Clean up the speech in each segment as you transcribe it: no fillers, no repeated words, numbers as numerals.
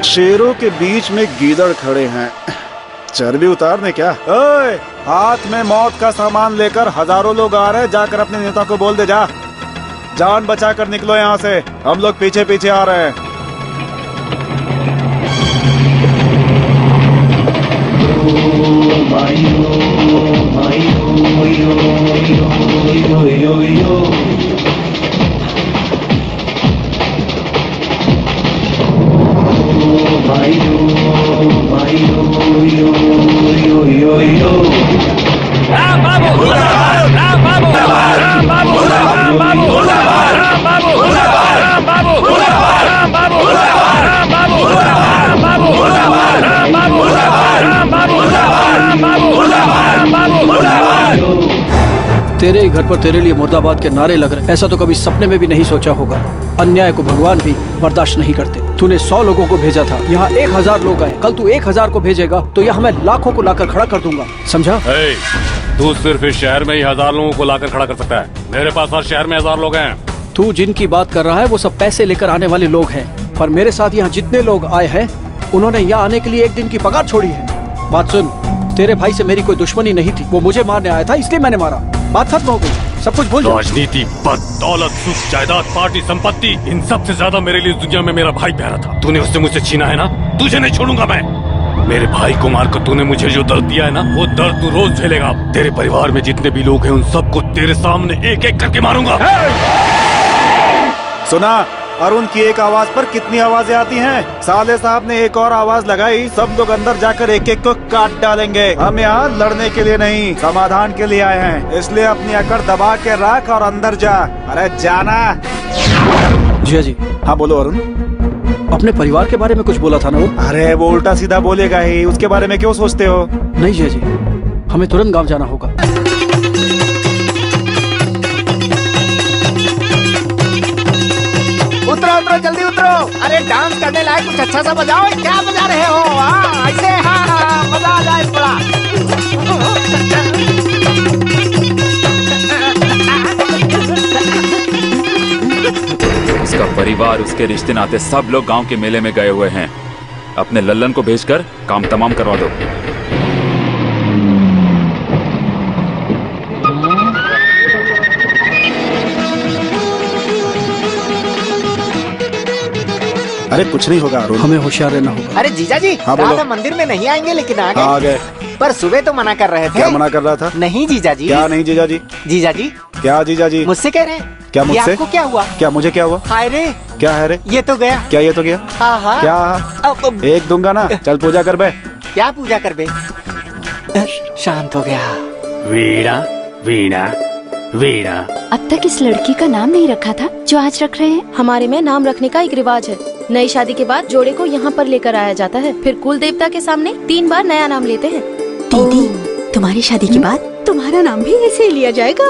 शेरों के बीच में गीदड़ खड़े हैं, चर्बी उतारने क्या? ओए, हाथ में मौत का सामान लेकर हजारों लोग आ रहे हैं, जाकर अपने नेता को बोल दे जा, जान बचाकर निकलो यहाँ से, हम लोग पीछे पीछे आ रहे हैं। तेरे ही घर पर तेरे लिए मुर्दाबाद के नारे लग रहे, ऐसा तो कभी सपने में भी नहीं सोचा होगा। अन्याय को भगवान भी बर्दाश्त नहीं करते। तूने 100 लोगों को भेजा था, यहाँ 1000 लोग आए, कल तू 1000 को भेजेगा तो यहाँ मैं लाखों को लाकर खड़ा कर दूंगा, समझा? तू सिर्फ इस शहर में ही 1000 लोगों को लाकर खड़ा कर सकता है, मेरे पास हर शहर में 1000 लोग हैं। तू जिनकी बात कर रहा है वो सब पैसे लेकर आने वाले लोग हैं, पर मेरे साथ यहाँ जितने लोग आए हैं उन्होंने यहाँ आने के लिए एक दिन की पगार छोड़ी है। बात सुन, तेरे भाई से मेरी कोई दुश्मनी नहीं थी, वो मुझे मारने आया था इसलिए मैंने मारा, बात खत्म हो गई, सब कुछ भूल जाओ। राजनीति, पद, दौलत, सुख, जायदाद, पार्टी, संपत्ति, इन सब से ज्यादा मेरे लिए दुनिया में मेरा भाई प्यारा था। तूने उससे मुझसे छीना है ना, तुझे नहीं छोड़ूंगा मैं। मेरे भाई को मारकर तूने मुझे जो दर्द दिया है ना, वो दर्द तू रोज झेलेगा। तेरे परिवार में जितने भी लोग हैं उन सबको तेरे सामने एक एक करके मारूंगा। सुना, अरुण की एक आवाज पर कितनी आवाजें आती हैं? साले साहब ने एक और आवाज लगाई, सब लोग अंदर जाकर एक एक को काट डालेंगे। हम यहाँ लड़ने के लिए नहीं, समाधान के लिए आए हैं, इसलिए अपनी अकड़ दबा के रख और अंदर जा। अरे जाना। जिया जी। हाँ बोलो अरुण। अपने परिवार के बारे में कुछ बोला था ना वो? अरे वो उल्टा सीधा बोलेगा ही, उसके बारे में क्यों सोचते हो? नहीं जिया जी, हमें तुरंत गाँव जाना होगा। उतरो उतरो, जल्दी उतरो। अरे डांस करने लायक कुछ अच्छा सा बजाओ। क्या बजा रहे हो? ऐसे हाँ, मजा आ जाए थोड़ा। उसका परिवार, उसके रिश्ते नाते सब लोग गांव के मेले में गए हुए हैं। अपने लल्लन को भेजकर काम तमाम करवा दो। अरे कुछ नहीं होगा अरुण, हमें होशियार रहना होगा। अरे जीजा जी, हाँ, बोलो। मंदिर में नहीं आएंगे लेकिन आ आ गए। पर सुबह तो मना कर रहे थे। क्या मना कर रहा था? नहीं जीजा जी। क्या नहीं जीजा जी? जीजा जी क्या जीजा जी? मुझसे कह रहे हैं। क्या मुझसे? ये आपको क्या हुआ? क्या मुझे क्या हुआ? हाय रे, क्या है रे? ये तो गया। क्या ये तो गया? हाँ हाँ। क्या? अब एक दूंगा ना, चल पूजा कर बे। क्या पूजा कर बे? शांत हो गया। वीणा वीणा वीणा। अब तक इस लड़की का नाम नहीं रखा था जो आज रख रहे हैं। हमारे में नाम रखने का एक रिवाज है। नई शादी के बाद जोड़े को यहाँ पर लेकर आया जाता है, फिर कुल देवता के सामने 3 बार नया नाम लेते हैं। दीदी, तुम्हारी शादी के बाद तुम्हारा नाम भी ऐसे लिया जाएगा।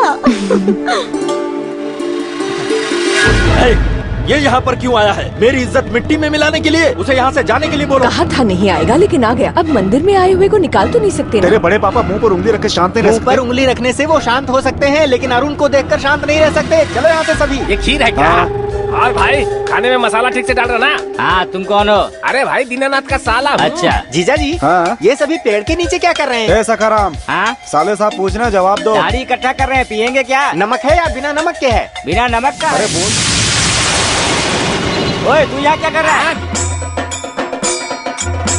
ये यहाँ पर क्यों आया है? मेरी इज्जत मिट्टी में मिलाने के लिए? उसे यहाँ से जाने के लिए बोलो। कहा था नहीं आएगा लेकिन आ गया। अब मंदिर में आए हुए को निकाल तो नहीं सकते ना? तेरे बड़े पापा मुंह पर उंगली रख के शांत नहीं रह मुंह सकते? पर उंगली रखने से वो शांत हो सकते हैं, लेकिन अरुण को देखकर शांत नहीं रह सकते। चलो यहाँ से सभी। ये खीर है क्या? और भाई खाने में मसाला ठीक से डाल रहा ना? हाँ, तुम कौन हो? अरे भाई दीनानाथ का साला हूँ। अच्छा जीजा जी। हाँ? ये सभी पेड़ के नीचे क्या कर रहे हैं? सखाराम, हाँ? साले साहब पूछना, जवाब दो। दाढ़ी इकट्ठा कर रहे हैं, पियेंगे क्या? नमक है या बिना नमक के है? बिना नमक का। अरे बोल। ओए तू यहाँ क्या कर रहा है?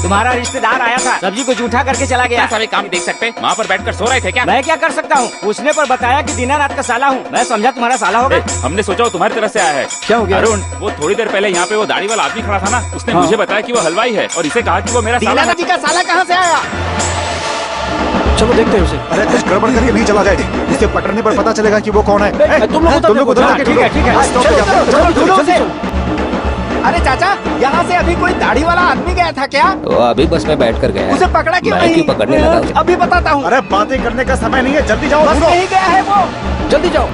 तुम्हारा रिश्तेदार आया था, सब्जी को जूठा करके चला गया। सभी काम देख सकते, वहाँ पर बैठकर सो रहे थे क्या? मैं क्या कर सकता हूँ? पूछने पर बताया कि दीनानाथ का साला हूँ। मैं समझा तुम्हारा साला होगा। हमने सोचा वो तुम्हारी तरफ से आया है। क्या हो गया? अरुण, वो थोड़ी देर पहले यहाँ पे वो दाढ़ी वाला आदमी खड़ा था ना, उसने मुझे बताया कि वो हलवाई है और इसे कहा कि वो मेरा साला है। दीनानाथ जी का साला कहाँ से आया? चलो देखते हैं उसे। अरे कुछ गड़बड़ करके नहीं चला जाए, इसके पटरने पर पता चलेगा कि वो कौन है। तुम लोग उधर जाके ढूंढो। अरे चाचा, यहाँ से अभी कोई दाढ़ी वाला आदमी गया था क्या? वो अभी बस में बैठ कर गया। उसे पकड़ा क्यों मैं नहीं? क्यों पकड़ने लगा उसे? अभी बताता हूँ। अरे बातें करने का समय नहीं है, जल्दी जाओ। बस ढूंढो। नहीं गया है वो। जल्दी जाओ।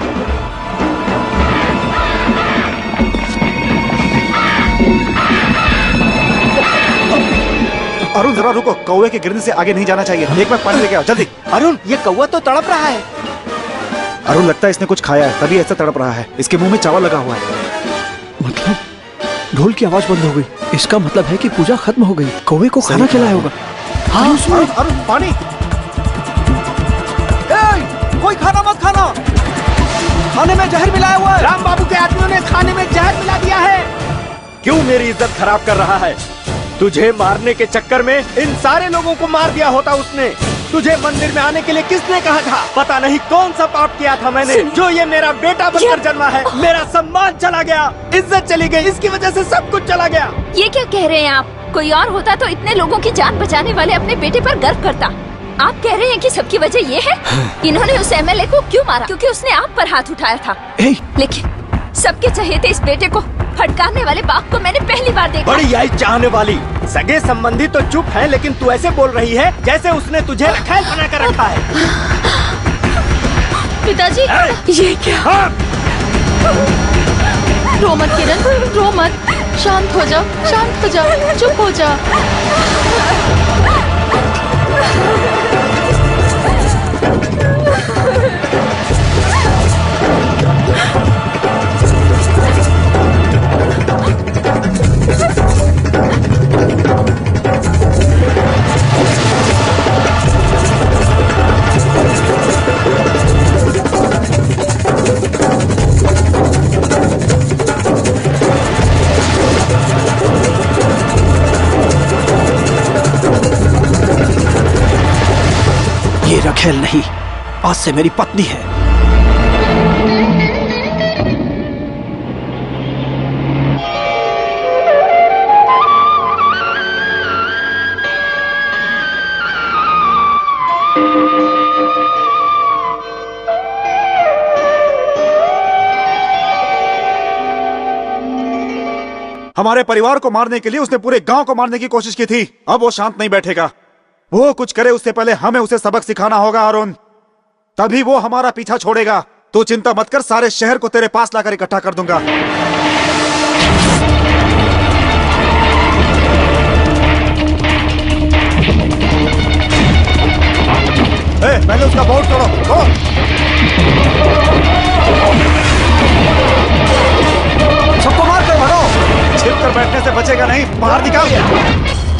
अरुण जरा रुको, कौवे के गिरने से आगे नहीं जाना चाहिए। एक बार पानी लेके आओ जल्दी। अरुण, ये कौवा तो तड़प रहा है। अरुण लगता है इसने कुछ खाया है, तभी ऐसा तड़प रहा है। इसके मुंह में चावल लगा हुआ है। ढोल की आवाज बंद हो गई। इसका मतलब है कि पूजा खत्म हो गई। कौवे को खाना खिलाया होगा। हाँ, अरुण पानी। कोई खाना मत खाना, खाने में जहर मिलाया हुआ है। राम बाबू के आदमियों ने खाने में जहर मिला दिया है। क्यों मेरी इज्जत खराब कर रहा है? तुझे मारने के चक्कर में इन सारे लोगों को मार दिया होता उसने। तुझे मंदिर में आने के लिए किसने कहा था? पता नहीं कौन सा पाप किया था मैंने, जो ये मेरा बेटा बनकर जन्मा है। मेरा सम्मान चला गया, इज्जत चली गई, इसकी वजह से सब कुछ चला गया। ये क्या कह रहे हैं आप? कोई और होता तो इतने लोगों की जान बचाने वाले अपने बेटे पर गर्व करता। आप कह रहे हैं कि सबकी वजह ये है? इन्होंने उस एमएलए को क्यों मारा? क्योंकि उसने आप पर हाथ उठाया था। लेकिन सबके चहेते इस बेटे को फटकारने वाले बाप को मैंने पहली बार देखा। बड़ी आई चाहने वाली। सगे संबंधी तो चुप है, लेकिन तू ऐसे बोल रही है जैसे उसने तुझे रखैल बना कर रखा है। पिताजी, ये क्या? रो मत किरण, रो मत। शांत हो जाओ, शांत हो जाओ, चुप हो जाओ। ये रखेल नहीं, आज से मेरी पत्नी है। हमारे परिवार को मारने के लिए उसने पूरे गांव को मारने की कोशिश की थी। अब वो शांत नहीं बैठेगा। वो कुछ करे उससे पहले हमें उसे सबक सिखाना होगा अरुण, तभी वो हमारा पीछा छोड़ेगा। तू चिंता मत कर, सारे शहर को तेरे पास लाकर इकट्ठा कर दूंगा। पहले उसका बोर्ड तोड़ो। सबको मार कर भरो। छिप कर बैठने से बचेगा नहीं, बाहर निकाल।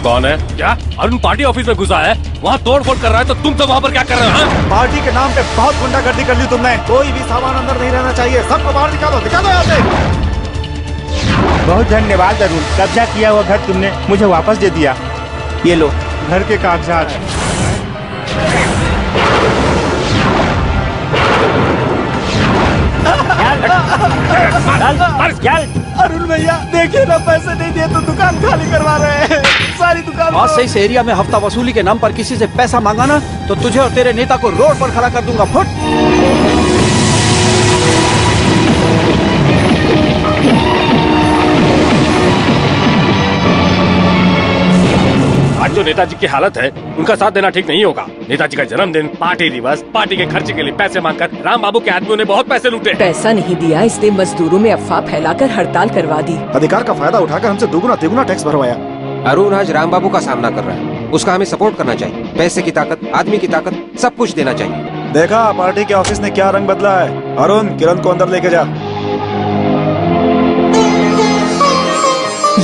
कौन है? क्या अरुण पार्टी ऑफिस में घुसा है? वहाँ तोड़-फोड़ कर रहा है, तो तुम सब वहाँ पर क्या कर रहे हो? पार्टी के नाम पे बहुत गुंडागर्दी कर ली तुमने। कोई भी सामान अंदर नहीं रहना चाहिए। सबको बाहर निकालो, निकालो यहाँ से। बहुत धन्यवाद अरुण, कब्जा किया हुआ घर तुमने मुझे वापस दे दिया। ये लो घर के कागजात। अरुण भैया देखिए ना, पैसे नहीं दिए तो दुकान खाली करवा रहे हैं। सारी दुकान। आज से इस एरिया में हफ्ता वसूली के नाम पर किसी से पैसा मांगा ना, तो तुझे और तेरे नेता को रोड पर खड़ा कर दूंगा। फुट। आज जो नेताजी की हालत है, उनका साथ देना ठीक नहीं होगा। नेताजी का जन्मदिन, पार्टी दिवस, पार्टी के खर्चे के लिए पैसे मांगकर राम बाबू के आदमियों ने बहुत पैसे लूटे। पैसा नहीं दिया, इसलिए मजदूरों में अफवाह फैलाकर हड़ताल करवा दी। अधिकार का फायदा उठाकर हमसे दुगुना तिगुना टैक्स भरवाया। अरुण आज राम बाबू का सामना कर रहा है, उसका हमें सपोर्ट करना चाहिए। पैसे की ताकत, आदमी की ताकत, सब कुछ देना चाहिए। देखा पार्टी के ऑफिस ने क्या रंग बदला है। अरुण, किरण को अंदर लेके जा।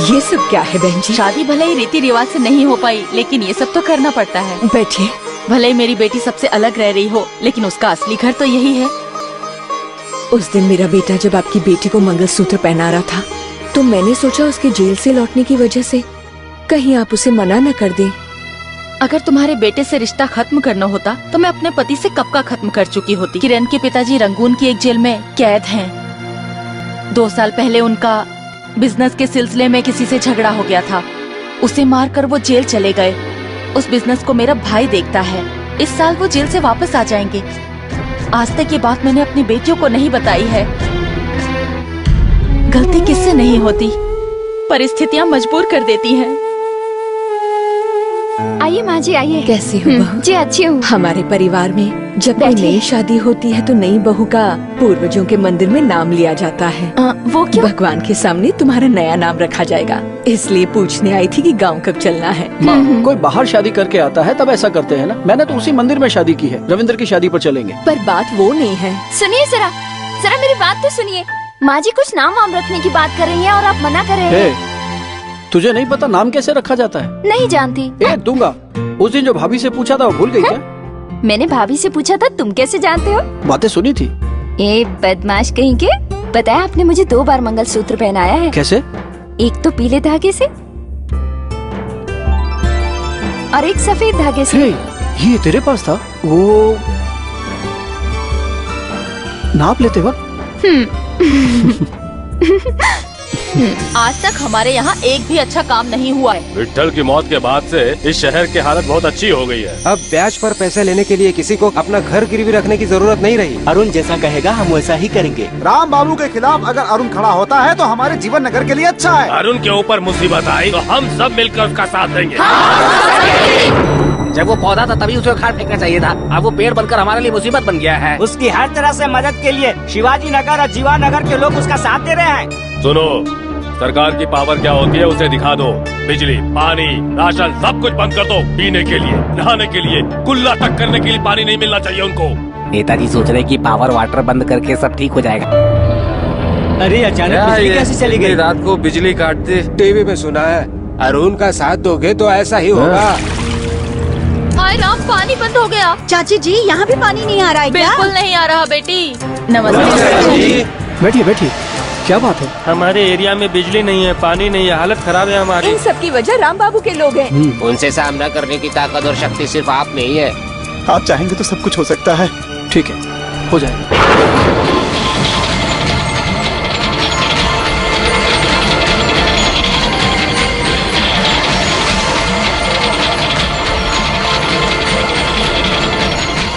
ये सब क्या है बहन जी? शादी भले ही रीति रिवाज से नहीं हो पाई, लेकिन ये सब तो करना पड़ता है। बैठिए। भले ही मेरी बेटी सबसे अलग रह रही हो, लेकिन उसका असली घर तो यही है। उस दिन मेरा बेटा जब आपकी बेटी को मंगलसूत्र पहना रहा था, तो मैंने सोचा उसके जेल से लौटने की वजह से कहीं आप उसे मना न कर दें। अगर तुम्हारे बेटे से रिश्ता खत्म करना होता तो मैं अपने पति से कब का खत्म कर चुकी होती। किरण के पिताजी रंगून की एक जेल में कैद हैं। 2 साल पहले उनका बिजनेस के सिलसिले में किसी से झगड़ा हो गया था। उसे मारकर वो जेल चले गए। उस बिजनेस को मेरा भाई देखता है। इस साल वो जेल से वापस आ जाएंगे। आज तक ये बात मैंने अपनी बेटियों को नहीं बताई है। गलती किससे नहीं होती, परिस्थितियाँ मजबूर कर देती हैं। आइए माँ जी, आइए। कैसी हो बहू? जी अच्छी हूँ। हमारे परिवार में जब कोई नई शादी होती है तो नई बहू का पूर्वजों के मंदिर में नाम लिया जाता है। वो क्यों? भगवान के सामने तुम्हारा नया नाम रखा जाएगा, इसलिए पूछने आई थी कि गांव कब चलना है। कोई बाहर शादी करके आता है तब ऐसा करते हैं ना। मैंने तो उसी मंदिर में शादी की है। रविंद्र की शादी पर चलेंगे। पर बात वो नहीं है। सुनिए जरा मेरी बात तो सुनिए। माँ जी कुछ नाम वाम रखने की बात कर रही हैं और आप मना कर रहे हैं। तुझे नहीं पता नाम कैसे रखा जाता है? नहीं जानती। दूंगा। उस दिन जो भाभी से पूछा था वो भूल गई क्या? मैंने भाभी से पूछा था, तुम कैसे जानते हो? बातें सुनी थी। ए बदमाश कहीं के। पता है आपने मुझे 2 बार मंगलसूत्र पहनाया है। कैसे? एक तो पीले धागे से और एक सफेद धागे से। ये तेरे पास था? वो नाप लेते वक्त? आज तक हमारे यहाँ एक भी अच्छा काम नहीं हुआ है। विट्ठल की मौत के बाद से इस शहर की हालत बहुत अच्छी हो गई है। अब ब्याज पर पैसे लेने के लिए किसी को अपना घर गिरवी रखने की जरूरत नहीं रही। अरुण जैसा कहेगा हम वैसा ही करेंगे। राम बाबू के खिलाफ अगर अरुण खड़ा होता है तो हमारे जीवन नगर के लिए अच्छा है। अरुण के ऊपर मुसीबत आई तो हम सब मिलकर उसका साथ देंगे। जब वो पौधा था तभी उसे उखाड़ फेंकना चाहिए था। अब वो पेड़ बनकर हमारे लिए मुसीबत बन गया है। उसकी हर तरह से मदद के लिए शिवाजी नगर और जीवा नगर के लोग उसका साथ दे रहे हैं। सुनो, सरकार की पावर क्या होती है उसे दिखा दो। बिजली, पानी, राशन सब कुछ बंद कर दो। पीने के लिए, नहाने के लिए, कुल्ला तक करने के लिए पानी नहीं मिलना चाहिए उनको। नेताजी सोच रहे कि पावर वाटर बंद करके सब ठीक हो जाएगा। अरे अचानक बिजली कैसे चली गई? रात को बिजली काटते टीवी में सुना है। अरुण का साथ दोगे तो ऐसा ही होगा। हाय राम, पानी बंद हो गया। चाची जी यहाँ भी पानी नहीं आ रहा है क्या? बिल्कुल नहीं आ रहा बेटी। नमस्ते। बैठिए बैठिए, क्या बात है? हमारे एरिया में बिजली नहीं है, पानी नहीं है, हालत खराब है हमारी। इन सब की वजह राम बाबू के लोग हैं। उनसे सामना करने की ताकत और शक्ति सिर्फ आप में ही है। आप चाहेंगे तो सब कुछ हो सकता है। ठीक है, हो जाएगा।